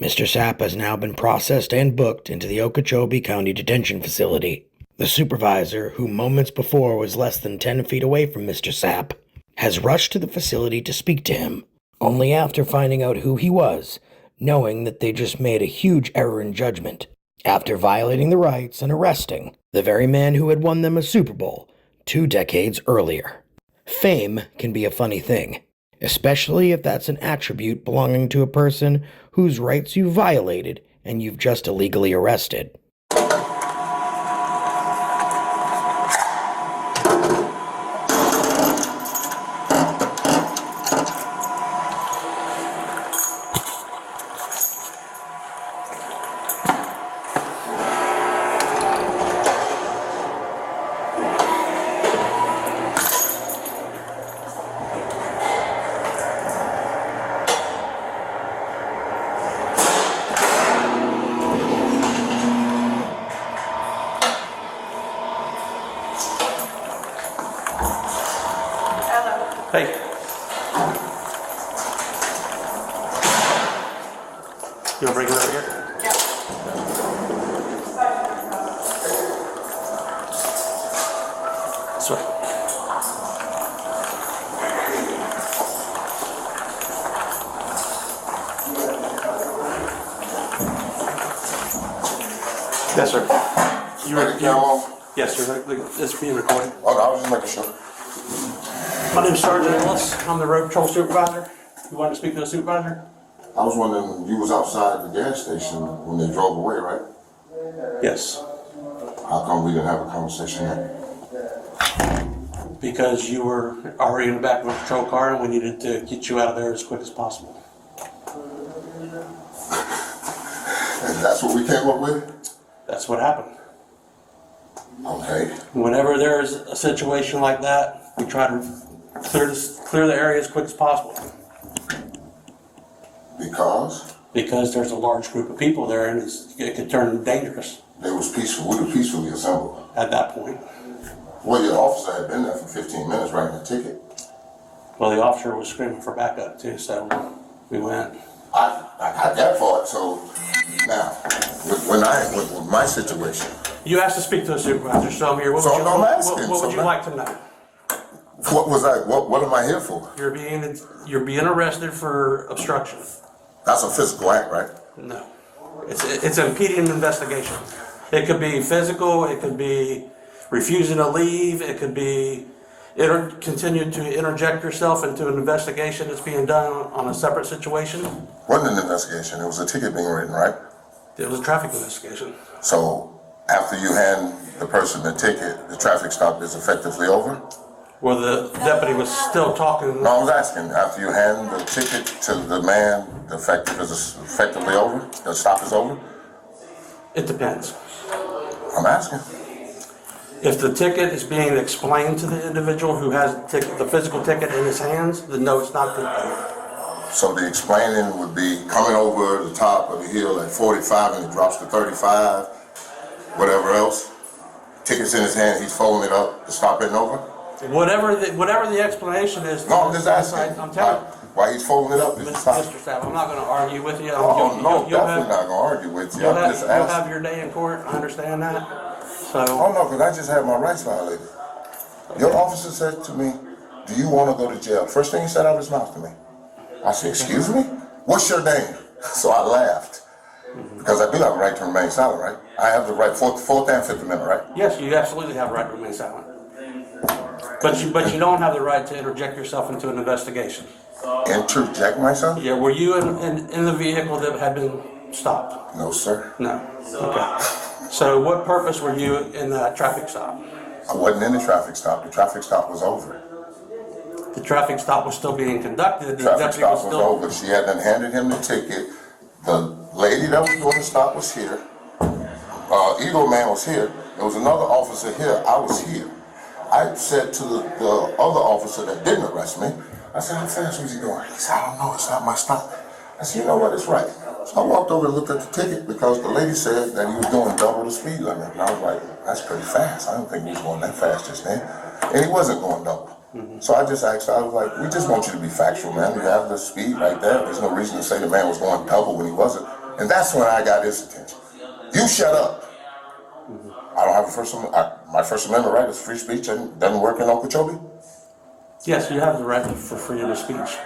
[SPEAKER 3] Mr. Sapp has now been processed and booked into the Okeechobee County Detention Facility. The supervisor, who moments before was less than 10 feet away from Mr. Sapp, has rushed to the facility to speak to him, only after finding out who he was, knowing that they just made a huge error in judgment, after violating the rights and arresting the very man who had won them a Super Bowl 2 decades earlier. Fame can be a funny thing, especially if that's an attribute belonging to a person whose rights you violated and you've just illegally arrested.
[SPEAKER 8] Hey. You want to bring it over here?
[SPEAKER 4] Yeah.
[SPEAKER 8] This way. Yes, sir.
[SPEAKER 6] You ready to count off?
[SPEAKER 8] Yes, sir. It's being recorded.
[SPEAKER 6] Oh, I was just making sure.
[SPEAKER 8] My name's Sergeant Ellis. I'm the road patrol supervisor. You wanted to speak to the supervisor?
[SPEAKER 6] I was wondering, you was outside the gas station when they drove away, right?
[SPEAKER 8] Yes.
[SPEAKER 6] How come we didn't have a conversation then?
[SPEAKER 8] Because you were already in the back of a patrol car and we needed to get you out of there as quick as possible.
[SPEAKER 6] And that's what we came up with?
[SPEAKER 8] That's what happened.
[SPEAKER 6] Okay.
[SPEAKER 8] Whenever there's a situation like that, we try to clear the area as quick as possible.
[SPEAKER 6] Because?
[SPEAKER 8] Because there's a large group of people there and it could turn dangerous.
[SPEAKER 6] They was peaceful. We were peacefully assembled.
[SPEAKER 8] At that point.
[SPEAKER 6] Well, your officer had been there for 15 minutes writing a ticket.
[SPEAKER 8] Well, the officer was screaming for backup too, so we went.
[SPEAKER 6] I got that part, so now, with my situation.
[SPEAKER 8] You asked to speak to a supervisor, so I'm here. What would you like to know?
[SPEAKER 6] What was I, what am I here for?
[SPEAKER 8] You're being arrested for obstruction.
[SPEAKER 6] That's a physical act, right?
[SPEAKER 8] No. It's impeding an investigation. It could be physical, it could be refusing to leave, it could be continue to interject yourself into an investigation that's being done on a separate situation.
[SPEAKER 6] Wasn't an investigation, it was a ticket being written, right?
[SPEAKER 8] It was a traffic investigation.
[SPEAKER 6] So after you hand the person the ticket, the traffic stop is effectively over?
[SPEAKER 8] Well, the deputy was still talking.
[SPEAKER 6] No, I was asking, after you hand the ticket to the man, the effectively over? The stop is over?
[SPEAKER 8] It depends.
[SPEAKER 6] I'm asking.
[SPEAKER 8] If the ticket is being explained to the individual who has the physical ticket in his hands, then no, it's not good.
[SPEAKER 6] So the explaining would be coming over the top of the hill at 45 and it drops to 35, whatever else. Ticket's in his hand, he's folding it up, the stop isn't over?
[SPEAKER 8] Whatever the explanation is.
[SPEAKER 6] No, I'm just asking.
[SPEAKER 8] I'm telling you.
[SPEAKER 6] Why he's folding it up is the stop.
[SPEAKER 8] Mr. Sapp, I'm not going to argue with you.
[SPEAKER 6] Oh, no, definitely not going to argue with you.
[SPEAKER 8] You'll have your day in court, I understand that. So.
[SPEAKER 6] Oh, no, because I just had my rights violated. Your officer said to me, do you want to go to jail? First thing he said out of his mouth to me. I said, excuse me? What's your name? So I laughed. Because I do have a right to remain silent, right? I have the right, Fourth and Fifth Amendment, right?
[SPEAKER 11] Yes, you absolutely have a right to remain silent. But you don't have the right to interject yourself into an investigation.
[SPEAKER 6] Interject myself?
[SPEAKER 11] Yeah, were you in the vehicle that had been stopped?
[SPEAKER 6] No, sir.
[SPEAKER 11] No. Okay. So what purpose were you in that traffic stop?
[SPEAKER 6] I wasn't in the traffic stop. The traffic stop was over.
[SPEAKER 11] The traffic stop was still being conducted.
[SPEAKER 6] The traffic stop was over. She had then handed him the ticket. The lady that was doing the stop was here. Eagle Man was here. There was another officer here. I was here. I said to the other officer that didn't arrest me, I said, how fast was he going? He said, I don't know, it's not my stop. I said, you know what, it's right. So I walked over and looked at the ticket because the lady said that he was doing double the speed limit. And I was like, that's pretty fast. I don't think he was going that fast just then. And he wasn't going double. So I just asked her, I was like, we just want you to be factual, man. You have the speed right there. There's no reason to say the man was going double when he wasn't. And that's when I got his attention. You shut up. I don't have a my First Amendment right is free speech and doesn't work in Okeechobee.
[SPEAKER 11] Yes, you have the right for freedom of speech.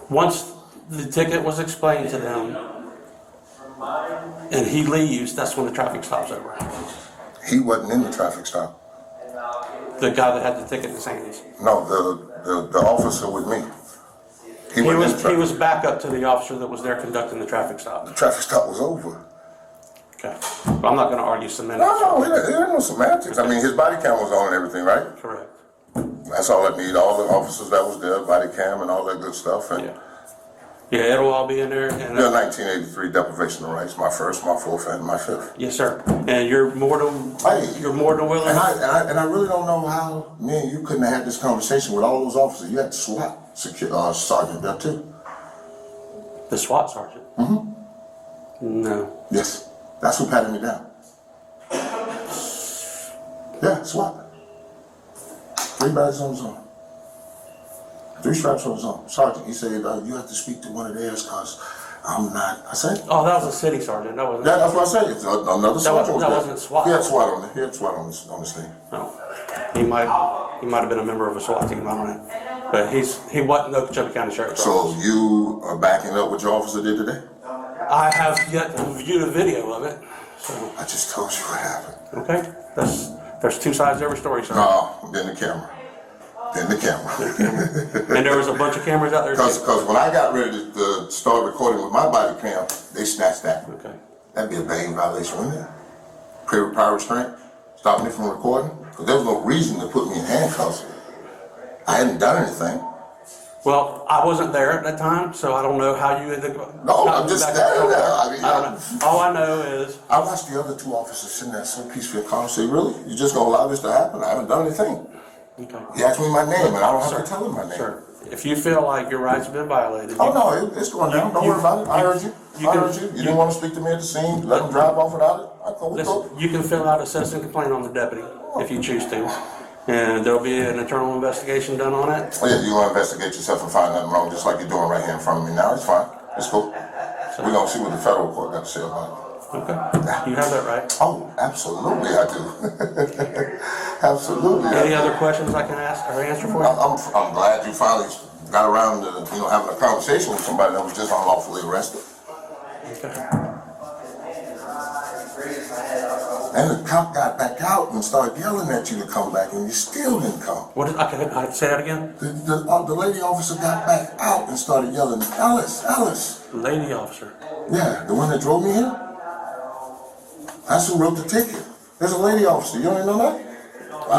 [SPEAKER 11] Once the ticket was explained to them and he leaves, that's when the traffic stop's over.
[SPEAKER 6] He wasn't in the traffic stop.
[SPEAKER 11] The guy that had the ticket in his hands.
[SPEAKER 6] No, the officer with me. He
[SPEAKER 11] was back up to the officer that was there conducting the traffic stop.
[SPEAKER 6] The traffic stop was over.
[SPEAKER 11] Okay. But I'm not going to argue semantics.
[SPEAKER 6] No, it ain't no semantics. I mean, his body cam was on and everything, right?
[SPEAKER 11] Correct.
[SPEAKER 6] That's all I need. All the officers that was there, body cam and all that good stuff. And
[SPEAKER 11] yeah, it'll all be in there. And
[SPEAKER 6] 1983 deprivation of rights, my first, my fourth, and my fifth.
[SPEAKER 11] Yes, sir. And you're more than willing.
[SPEAKER 6] And I really don't know how me and you couldn't have had this conversation with all those officers. You had the SWAT sergeant there too.
[SPEAKER 11] The SWAT sergeant?
[SPEAKER 6] Mm-hmm.
[SPEAKER 11] No.
[SPEAKER 6] Yes. That's who patted me down. Yeah, SWAT. 3 badges on his arm. 3 straps on his arm. Sergeant, he said, you have to speak to one of theirs because I'm not. I said,
[SPEAKER 11] oh, that was a city sergeant. That wasn't.
[SPEAKER 6] Yeah, that's what I said. It's another SWAT.
[SPEAKER 11] That wasn't SWAT.
[SPEAKER 6] He had SWAT on it. He had SWAT on this thing.
[SPEAKER 11] Oh. He might have been a member of a SWAT team. I don't know. But he wasn't the Okeechobee County Sheriff's Office.
[SPEAKER 6] So you are backing up what your officer did today?
[SPEAKER 11] I have yet to view the video of it. So.
[SPEAKER 6] I just told you what happened.
[SPEAKER 11] Okay. There's 2 sides to every story, sir.
[SPEAKER 6] No, then the camera. And
[SPEAKER 11] there was a bunch of cameras out there.
[SPEAKER 6] Because when I got ready to start recording with my body cam, they snatched that.
[SPEAKER 11] Okay.
[SPEAKER 6] That'd be a bang violation, wouldn't it? Prior restraint, stop me from recording. Because there was no reason to put me in handcuffs. I hadn't done anything.
[SPEAKER 11] Well, I wasn't there at that time, so I don't know how you ended up.
[SPEAKER 6] No, I'm just standing there. I mean,
[SPEAKER 11] I don't know. All I know is
[SPEAKER 6] I watched the other 2 officers sitting there so peaceful and calm and say, really? You just gonna allow this to happen? I haven't done anything.
[SPEAKER 11] Okay.
[SPEAKER 6] He asked me my name, and I don't have to tell him my name.
[SPEAKER 11] Sir, if you feel like your rights have been violated.
[SPEAKER 6] Oh, no, it's going down. Don't worry about it. I heard you. I heard you. You didn't want to speak to me at the scene. Let him drive off without it.
[SPEAKER 11] You can fill out a citizen complaint on the deputy if you choose to. And there'll be an internal investigation done on it.
[SPEAKER 6] Oh, yeah, you're going to investigate yourself and find nothing wrong, just like you're doing right here in front of me now. It's fine. It's cool. We're going to see what the federal court got to say about it.
[SPEAKER 11] Okay. You have that right.
[SPEAKER 6] Oh, absolutely I do. Absolutely.
[SPEAKER 11] Any other questions I can ask or answer for you?
[SPEAKER 6] I'm glad you finally got around to having a conversation with somebody that was just unlawfully arrested.
[SPEAKER 11] Okay.
[SPEAKER 6] And the cop got back out and started yelling at you to come back, and you still didn't come.
[SPEAKER 11] What did I say that again?
[SPEAKER 6] The lady officer got back out and started yelling, Alice.
[SPEAKER 11] Lady officer?
[SPEAKER 6] Yeah, the one that drove me here. That's who wrote the ticket. There's a lady officer. You don't even know that?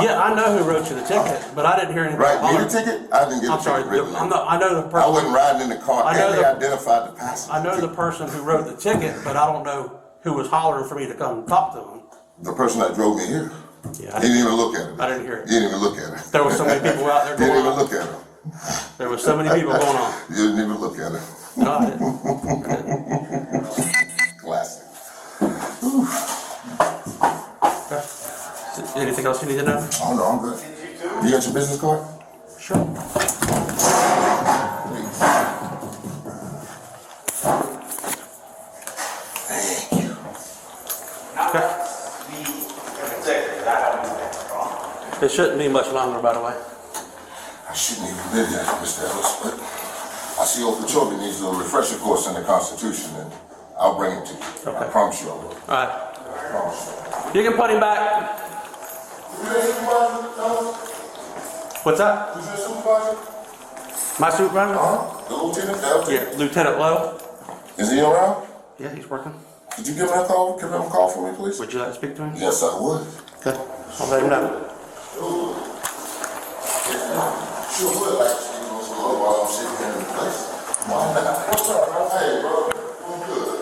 [SPEAKER 11] Yeah, I know who wrote you the ticket, but I didn't hear anything.
[SPEAKER 6] Right, me the ticket? I didn't get
[SPEAKER 11] I'm
[SPEAKER 6] the
[SPEAKER 11] sorry,
[SPEAKER 6] ticket written.
[SPEAKER 11] I know the person.
[SPEAKER 6] I wasn't riding in the car, and they identified the passenger.
[SPEAKER 11] I know the person who wrote the ticket, but I don't know who was hollering for me to come talk to him.
[SPEAKER 6] The person that drove me here.
[SPEAKER 11] Yeah,
[SPEAKER 6] he didn't even look at it.
[SPEAKER 11] I didn't hear it.
[SPEAKER 6] You didn't even look at it.
[SPEAKER 11] There were so many people out there going on.
[SPEAKER 6] You didn't even look at it.
[SPEAKER 11] There were so many people going on.
[SPEAKER 6] You didn't even look at it.
[SPEAKER 11] No, I didn't.
[SPEAKER 6] Classic.
[SPEAKER 11] Okay. Anything else you need to know?
[SPEAKER 6] Oh, no, I'm good. You got your business card?
[SPEAKER 11] Sure.
[SPEAKER 6] Thank you.
[SPEAKER 11] Okay. It shouldn't be much longer, by the way.
[SPEAKER 6] shouldn't even been here, Mr. Ellis, but I see Okeechobee needs a refresher course in the Constitution, and I'll bring it to you. Okay. I promise you I will.
[SPEAKER 11] All right.
[SPEAKER 6] I promise
[SPEAKER 11] You can put him back. What's that?
[SPEAKER 6] Who's your supervisor?
[SPEAKER 11] My supervisor?
[SPEAKER 6] The lieutenant?
[SPEAKER 11] Yeah, Lieutenant Lowe.
[SPEAKER 6] Is he around?
[SPEAKER 11] Yeah, he's working.
[SPEAKER 6] Could you give him a call? Give him a call for me, please?
[SPEAKER 11] Would you like to speak to him?
[SPEAKER 6] Yes, I would.
[SPEAKER 11] Okay. I'll let him know.
[SPEAKER 6] Sure would like to speak to Mr. Lowe while I'm sitting here in the place. What's up, man? Hey, bro. I'm good.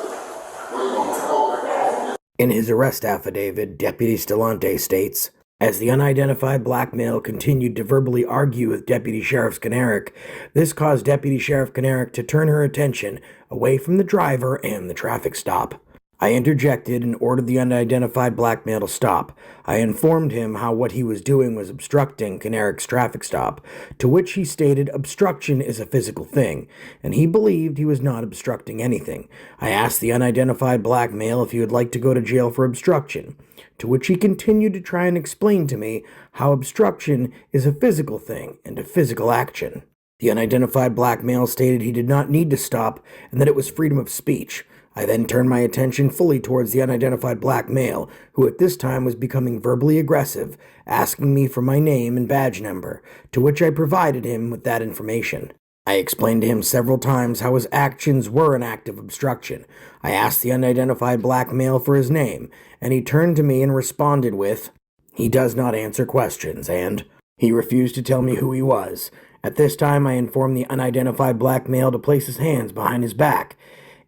[SPEAKER 6] Where you going?
[SPEAKER 3] In his arrest affidavit, Deputy Stelante states, as the unidentified black male continued to verbally argue with Deputy Sheriff Skinerick, this caused Deputy Sheriff Skinerick to turn her attention away from the driver and the traffic stop. I interjected and ordered the unidentified black male to stop. I informed him how what he was doing was obstructing Skinerick's traffic stop, to which he stated obstruction is a physical thing, and he believed he was not obstructing anything. I asked the unidentified black male if he would like to go to jail for obstruction, to which he continued to try and explain to me how obstruction is a physical thing and a physical action. The unidentified black male stated he did not need to stop and that it was freedom of speech. I then turned my attention fully towards the unidentified black male, who at this time was becoming verbally aggressive, asking me for my name and badge number, to which I provided him with that information. I explained to him several times how his actions were an act of obstruction. I asked the unidentified black male for his name, and he turned to me and responded with, "He does not answer questions," and he refused to tell me who he was. At this time, I informed the unidentified black male to place his hands behind his back,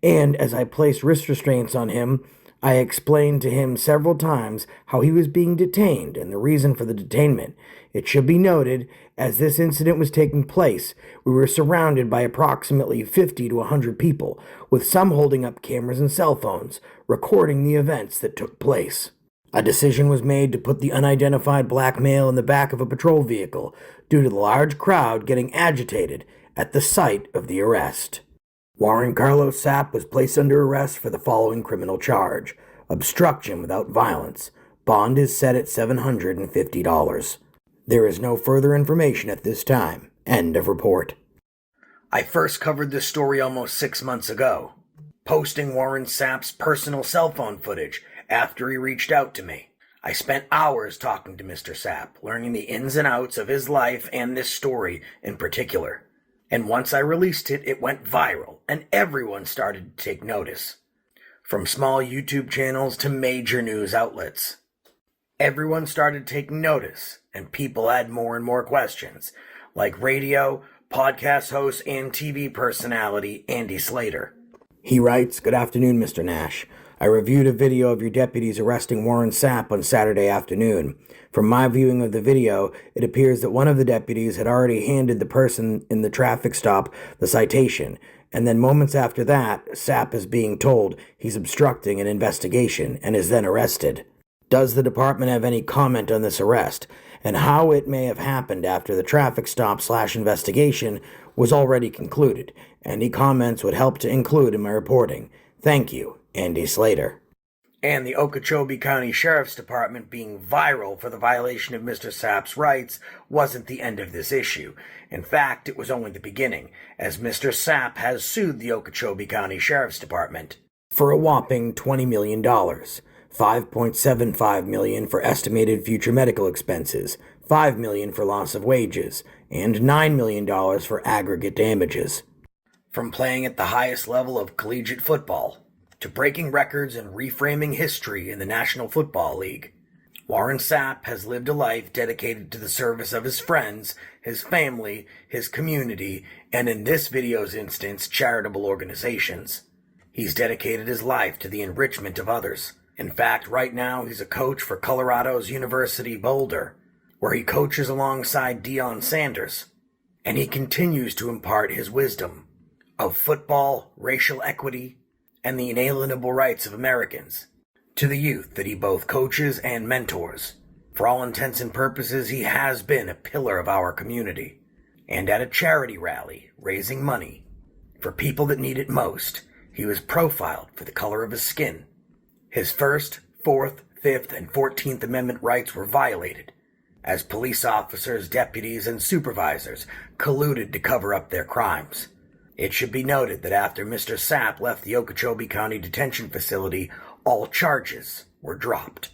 [SPEAKER 3] and as I placed wrist restraints on him, I explained to him several times how he was being detained and the reason for the detainment. It should be noted, as this incident was taking place, we were surrounded by approximately 50 to 100 people, with some holding up cameras and cell phones, recording the events that took place. A decision was made to put the unidentified black male in the back of a patrol vehicle due to the large crowd getting agitated at the site of the arrest. Warren Carlos Sapp was placed under arrest for the following criminal charge: obstruction without violence. Bond is set at $750. There is no further information at this time. End of report. I first covered this story almost 6 months ago, posting Warren Sapp's personal cell phone footage after he reached out to me. I spent hours talking to Mr. Sapp, learning the ins and outs of his life and this story in particular. And once I released it, it went viral, and everyone started to take notice. From small YouTube channels to major news outlets. Everyone started taking notice, and people had more and more questions, like radio, podcast host, and TV personality Andy Slater. He writes, "Good afternoon, Mr. Nash. I reviewed a video of your deputies arresting Warren Sapp on Saturday afternoon. From my viewing of the video, it appears that one of the deputies had already handed the person in the traffic stop the citation, and then moments after that, Sapp is being told he's obstructing an investigation and is then arrested. Does the department have any comment on this arrest, and how it may have happened after the traffic stop/investigation was already concluded? Any comments would help to include in my reporting. Thank you, Andy Slater." And the Okeechobee County Sheriff's Department being viral for the violation of Mr. Sapp's rights wasn't the end of this issue. In fact, it was only the beginning, as Mr. Sapp has sued the Okeechobee County Sheriff's Department for a whopping $20 million, $5.75 million for estimated future medical expenses, $5 million for loss of wages, and $9 million for aggregate damages. From playing at the highest level of collegiate football, to breaking records and reframing history in the National Football League, Warren Sapp has lived a life dedicated to the service of his friends, his family, his community, and in this video's instance, charitable organizations. He's dedicated his life to the enrichment of others. In fact, right now he's a coach for Colorado's University Boulder, where he coaches alongside Deion Sanders, and he continues to impart his wisdom of football, racial equity, and the inalienable rights of Americans to the youth that he both coaches and mentors. For all intents and purposes, he has been a pillar of our community. And at a charity rally, raising money for people that need it most, he was profiled for the color of his skin. His First, Fourth, Fifth, and 14th Amendment rights were violated, as police officers, deputies, and supervisors colluded to cover up their crimes. It should be noted that after Mr. Sapp left the Okeechobee County Detention Facility, all charges were dropped.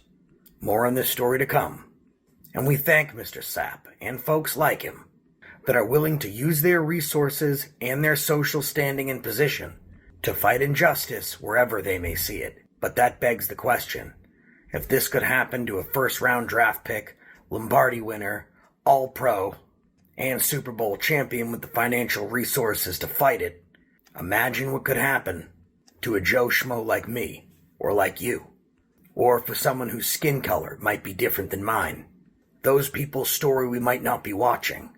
[SPEAKER 3] More on this story to come. And we thank Mr. Sapp and folks like him that are willing to use their resources and their social standing and position to fight injustice wherever they may see it. But that begs the question, if this could happen to a first-round draft pick, Lombardi winner, All-Pro, and Super Bowl champion with the financial resources to fight it, imagine what could happen to a Joe Schmo like me, or like you, or for someone whose skin color might be different than mine. Those people's story we might not be watching,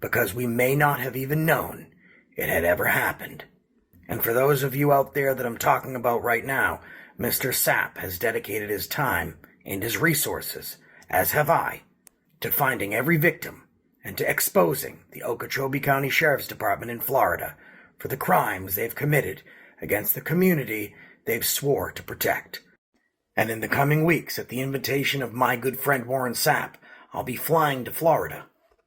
[SPEAKER 3] because we may not have even known it had ever happened. And for those of you out there that I'm talking about right now, Mr. Sapp has dedicated his time and his resources, as have I, to finding every victim and to exposing the Okeechobee County Sheriff's Department in Florida for the crimes they've committed against the community they've swore to protect. And in the coming weeks, at the invitation of my good friend Warren Sapp, I'll be flying to Florida,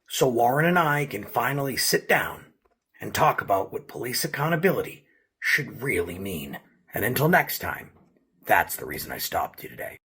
[SPEAKER 3] so Warren and I can finally sit down and talk about what police accountability should really mean. And until next time, that's the reason I stopped you today.